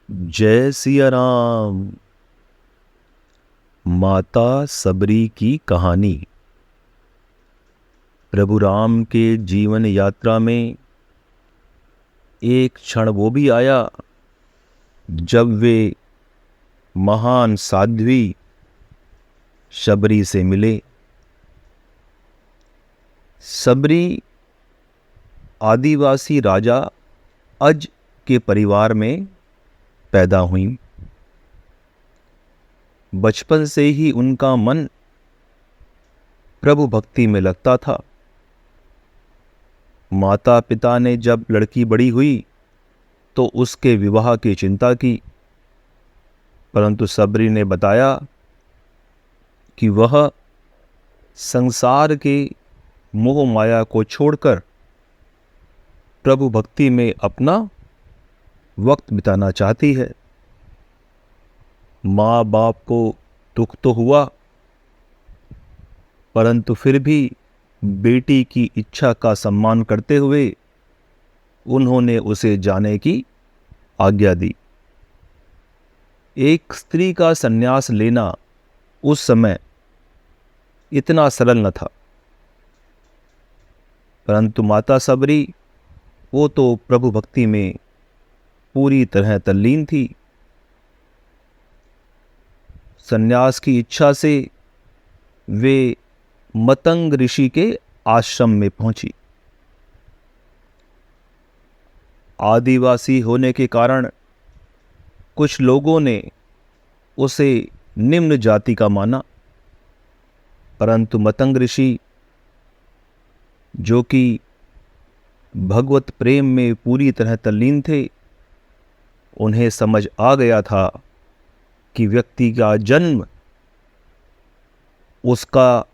जय सिया राम। माता सबरी की कहानी। प्रभु राम के जीवन यात्रा में एक क्षण वो भी आया जब वे महान साध्वी शबरी से मिले। सबरी आदिवासी राजा अज के परिवार में पैदा हुई। बचपन से ही उनका मन प्रभु भक्ति में लगता था। माता पिता ने जब लड़की बड़ी हुई तो उसके विवाह की चिंता की, परंतु सबरी ने बताया कि वह संसार के मोह माया को छोड़कर प्रभु भक्ति में अपना वक्त बिताना चाहती है। माँ बाप को दुख तो हुआ, परंतु फिर भी बेटी की इच्छा का सम्मान करते हुए उन्होंने उसे जाने की आज्ञा दी। एक स्त्री का संन्यास लेना उस समय इतना सरल न था, परंतु माता सबरी वो तो प्रभु भक्ति में पूरी तरह तल्लीन थी। संन्यास की इच्छा से वे मतंग ऋषि के आश्रम में पहुंची। आदिवासी होने के कारण कुछ लोगों ने उसे निम्न जाति का माना, परंतु मतंग ऋषि जो कि भगवत प्रेम में पूरी तरह तल्लीन थे, उन्हें समझ आ गया था कि व्यक्ति का जन्म उसका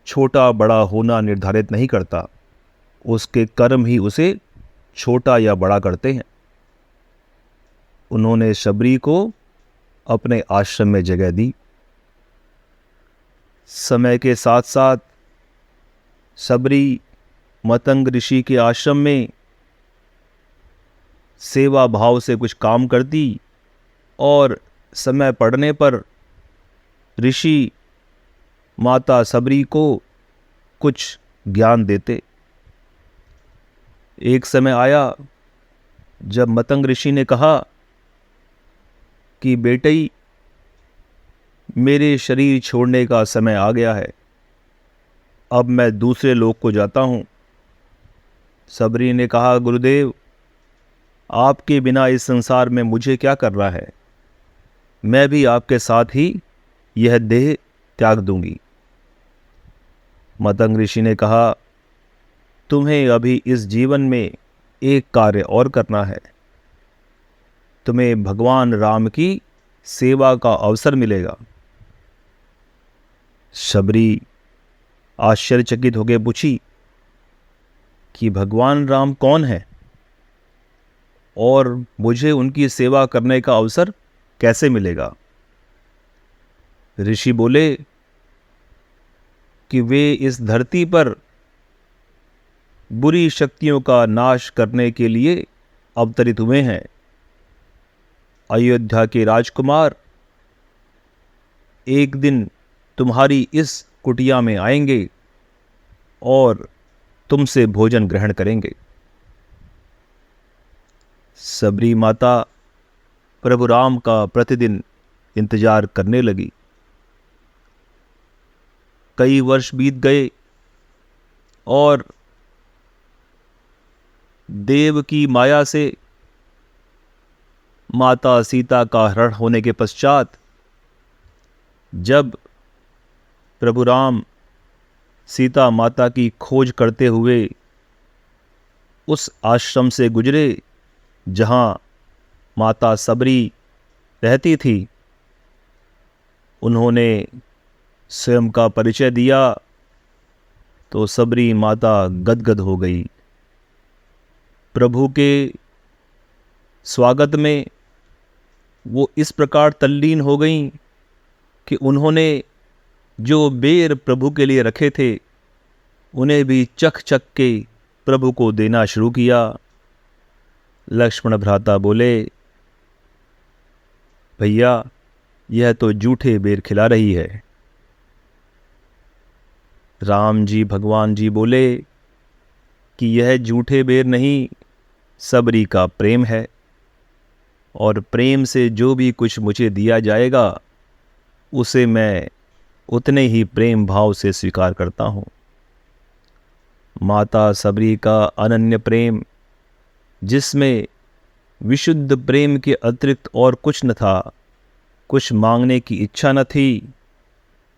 छोटा बड़ा होना निर्धारित नहीं करता, उसके कर्म ही उसे छोटा या बड़ा करते हैं। उन्होंने शबरी को अपने आश्रम में जगह दी। समय के साथ साथ शबरी मतंग ऋषि के आश्रम में सेवा भाव से कुछ काम करती और समय पड़ने पर ऋषि माता सबरी को कुछ ज्ञान देते। एक समय आया जब मतंग ऋषि ने कहा कि बेटी, मेरे शरीर छोड़ने का समय आ गया है, अब मैं दूसरे लोक को जाता हूँ। सबरी ने कहा, गुरुदेव, आपके बिना इस संसार में मुझे क्या करना है, मैं भी आपके साथ ही यह देह त्याग दूंगी। मतंग ऋषि ने कहा, तुम्हें अभी इस जीवन में एक कार्य और करना है, तुम्हें भगवान राम की सेवा का अवसर मिलेगा। शबरी आश्चर्यचकित होकर पूछी कि भगवान राम कौन है और मुझे उनकी सेवा करने का अवसर कैसे मिलेगा। ऋषि बोले कि वे इस धरती पर बुरी शक्तियों का नाश करने के लिए अवतरित हुए हैं। अयोध्या के राजकुमार एक दिन तुम्हारी इस कुटिया में आएंगे और तुमसे भोजन ग्रहण करेंगे। सबरी माता प्रभु राम का प्रतिदिन इंतजार करने लगी। कई वर्ष बीत गए और देव की माया से माता सीता का हरण होने के पश्चात जब प्रभु राम सीता माता की खोज करते हुए उस आश्रम से गुजरे जहां माता सबरी रहती थी, उन्होंने स्वयं का परिचय दिया तो सबरी माता गदगद हो गई। प्रभु के स्वागत में वो इस प्रकार तल्लीन हो गईं कि उन्होंने जो बेर प्रभु के लिए रखे थे उन्हें भी चख चख के प्रभु को देना शुरू किया। लक्ष्मण भ्राता बोले, भैया, यह तो झूठे बेर खिला रही है। राम जी भगवान जी बोले कि यह झूठे बेर नहीं, सबरी का प्रेम है, और प्रेम से जो भी कुछ मुझे दिया जाएगा उसे मैं उतने ही प्रेम भाव से स्वीकार करता हूँ। माता सबरी का अनन्य प्रेम, जिसमें विशुद्ध प्रेम के अतिरिक्त और कुछ न था, कुछ मांगने की इच्छा न थी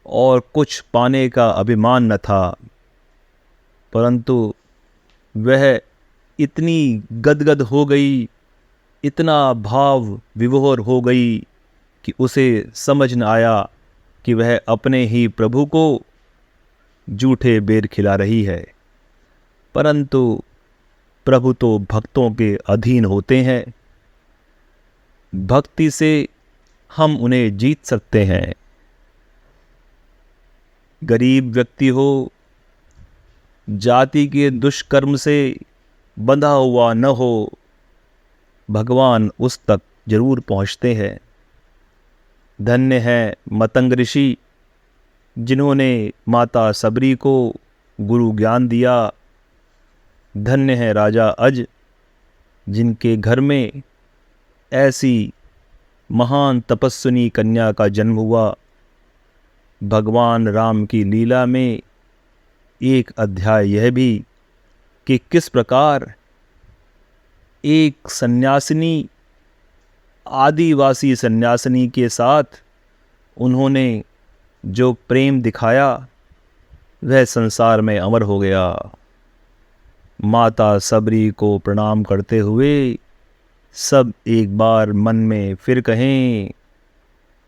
और कुछ पाने का अभिमान न था, परंतु वह इतनी गदगद हो गई, इतना भाव विभोर हो गई कि उसे समझ न आया कि वह अपने ही प्रभु को झूठे बेर खिला रही है। परंतु प्रभु तो भक्तों के अधीन होते हैं, भक्ति से हम उन्हें जीत सकते हैं। गरीब व्यक्ति हो, जाति के दुष्कर्म से बंधा हुआ न हो, भगवान उस तक जरूर पहुँचते हैं। धन्य है मतंग ऋषि, जिन्होंने माता सबरी को गुरु ज्ञान दिया। धन्य है राजा अज, जिनके घर में ऐसी महान तपस्विनी कन्या का जन्म हुआ। भगवान राम की लीला में एक अध्याय यह भी कि किस प्रकार एक सन्यासिनी, आदिवासी सन्यासिनी के साथ उन्होंने जो प्रेम दिखाया वह संसार में अमर हो गया। माता सबरी को प्रणाम करते हुए सब एक बार मन में फिर कहें,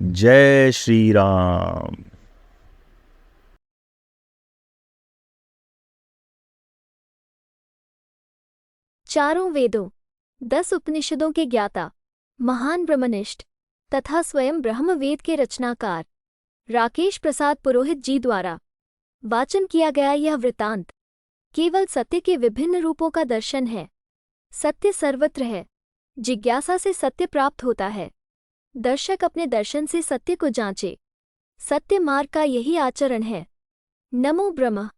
जय श्री राम। चारों वेदों, 10 उपनिषदों के ज्ञाता, महान ब्रह्मनिष्ठ तथा स्वयं ब्रह्मवेद के रचनाकार राकेश प्रसाद पुरोहित जी द्वारा वाचन किया गया यह वृतांत केवल सत्य के विभिन्न रूपों का दर्शन है। सत्य सर्वत्र है, जिज्ञासा से सत्य प्राप्त होता है। दर्शक अपने दर्शन से सत्य को जांचे, सत्य मार्ग का यही आचरण है। नमो ब्रह्म।